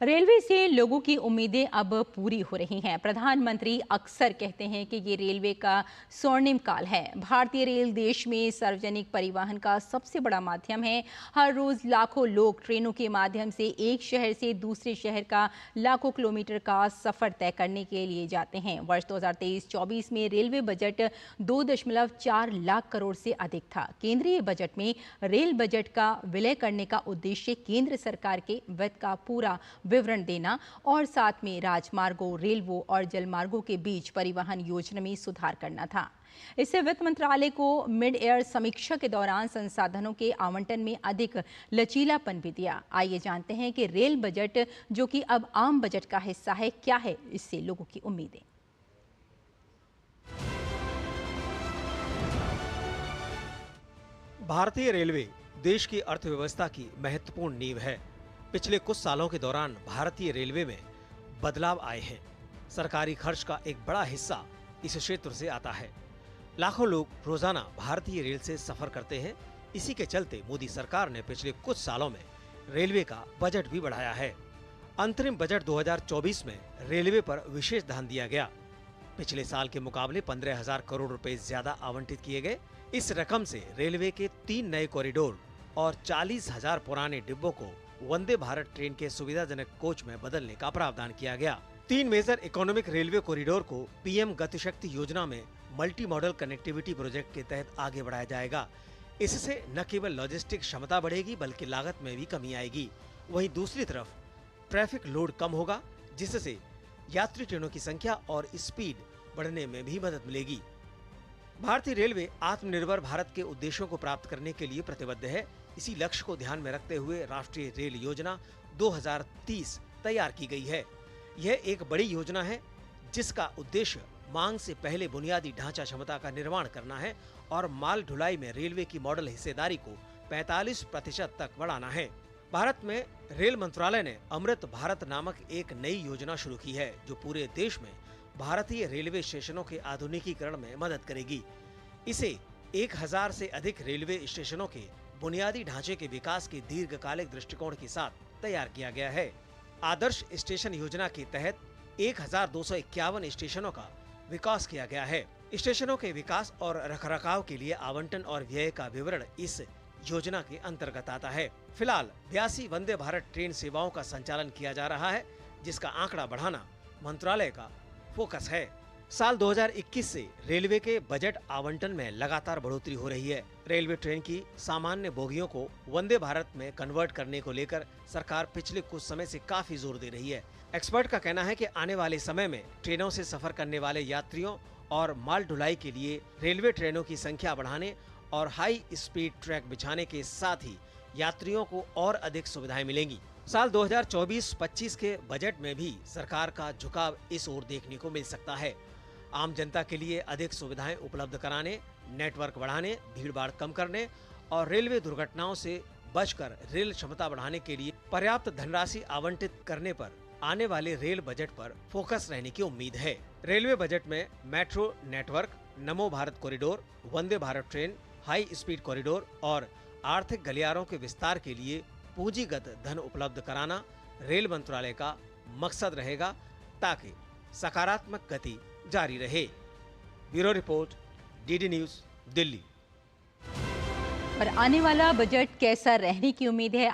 Railway से लोगों की उम्मीदें अब पूरी हो रही हैं। प्रधानमंत्री अक्सर कहते हैं कि ये रेलवे का स्वर्णिम काल है। भारतीय रेल देश में सार्वजनिक परिवहन का सबसे बड़ा माध्यम है। हर रोज लाखों लोग ट्रेनों के माध्यम से एक शहर से दूसरे शहर का लाखों किलोमीटर का सफर तय करने के लिए जाते हैं। वर्ष 2023-24 में रेलवे बजट 2.4 लाख करोड़ से अधिक था। केंद्रीय बजट में रेल बजट का विलय करने का उद्देश्य केंद्र सरकार के वित्त का पूरा विवरण देना और साथ में राजमार्गों, रेलवों और जलमार्गों के बीच परिवहन योजना में सुधार करना था। इससे वित्त मंत्रालय को मिड एयर समीक्षा के दौरान संसाधनों के आवंटन में अधिक लचीलापन भी दिया। आइए जानते हैं कि रेल बजट, जो कि अब आम बजट का हिस्सा है, क्या है इससे लोगों की उम्मीदें। भारतीय रेलवे देश की अर्थव्यवस्था की महत्वपूर्ण नींव है। पिछले कुछ सालों के दौरान भारतीय रेलवे में बदलाव आए हैं। सरकारी खर्च का एक बड़ा हिस्सा इस क्षेत्र से आता है। लाखों लोग रोजाना भारतीय रेल से सफर करते हैं। इसी के चलते मोदी सरकार ने पिछले कुछ सालों में रेलवे का बजट भी बढ़ाया है। अंतरिम बजट 2024 में रेलवे पर विशेष ध्यान दिया गया। पिछले साल के मुकाबले 15,000 करोड़ रुपए ज्यादा आवंटित किए गए। इस रकम से रेलवे के 3 नए कॉरिडोर और 40,000 पुराने डिब्बों को वंदे भारत ट्रेन के सुविधाजनक कोच में बदलने का प्रावधान किया गया। 3 मेजर इकोनॉमिक रेलवे कॉरिडोर को पीएम गतिशक्ति योजना में मल्टी मॉडल कनेक्टिविटी प्रोजेक्ट के तहत आगे बढ़ाया जाएगा। इससे न केवल लॉजिस्टिक क्षमता बढ़ेगी बल्कि लागत में भी कमी आएगी। वहीं दूसरी तरफ ट्रैफिक लोड कम होगा, जिससे यात्री ट्रेनों की संख्या और स्पीड बढ़ने में भी मदद मिलेगी। भारतीय रेलवे आत्मनिर्भर भारत के उद्देश्यों को प्राप्त करने के लिए प्रतिबद्ध है। इसी लक्ष्य को ध्यान में रखते हुए राष्ट्रीय रेल योजना 2030 तैयार की गई है। यह एक बड़ी योजना है जिसका उद्देश्य मांग से पहले बुनियादी ढांचा क्षमता का निर्माण करना है और माल ढुलाई में रेलवे की मॉडल हिस्सेदारी को 45% तक बढ़ाना है। भारत में रेल मंत्रालय ने अमृत भारत नामक एक नई योजना शुरू की है, जो पूरे देश में भारतीय रेलवे स्टेशनों के आधुनिकीकरण में मदद करेगी। इसे 1000 से अधिक रेलवे स्टेशनों के बुनियादी ढांचे के विकास के दीर्घकालिक दृष्टिकोण के साथ तैयार किया गया है। आदर्श स्टेशन योजना के तहत 1251 स्टेशनों का विकास किया गया है। स्टेशनों के विकास और रखरखाव के लिए आवंटन और व्यय का विवरण इस योजना के अंतर्गत आता है। फिलहाल 82 वंदे भारत ट्रेन सेवाओं का संचालन किया जा रहा है, जिसका आंकड़ा बढ़ाना मंत्रालय का फोकस है। साल 2021 से रेलवे के बजट आवंटन में लगातार बढ़ोतरी हो रही है। रेलवे ट्रेन की सामान्य बोगियों को वंदे भारत में कन्वर्ट करने को लेकर सरकार पिछले कुछ समय से काफी जोर दे रही है। एक्सपर्ट का कहना है कि आने वाले समय में ट्रेनों से सफर करने वाले यात्रियों और माल ढुलाई के लिए रेलवे ट्रेनों की संख्या बढ़ाने और हाई स्पीड ट्रैक बिछाने के साथ ही यात्रियों को और अधिक सुविधाएं मिलेंगी। साल 2024-25 के बजट में भी सरकार का झुकाव इस ओर देखने को मिल सकता है। आम जनता के लिए अधिक सुविधाएं उपलब्ध कराने, नेटवर्क बढ़ाने, भीड़भाड़ कम करने और रेलवे दुर्घटनाओं से बचकर रेल क्षमता बढ़ाने के लिए पर्याप्त धनराशि आवंटित करने पर आने वाले रेल बजट पर फोकस रहने की उम्मीद है। रेलवे बजट में metro network, Namo Bharat corridor, Vande Bharat train, high speed corridor और आर्थिक गलियारों के विस्तार के लिए पूंजीगत धन उपलब्ध कराना रेल मंत्रालय का मकसद रहेगा, ताकि सकारात्मक गति जारी रहे। Bureau report, DD news, Delhi. और आने वाला बजट कैसा रहने की उम्मीद है?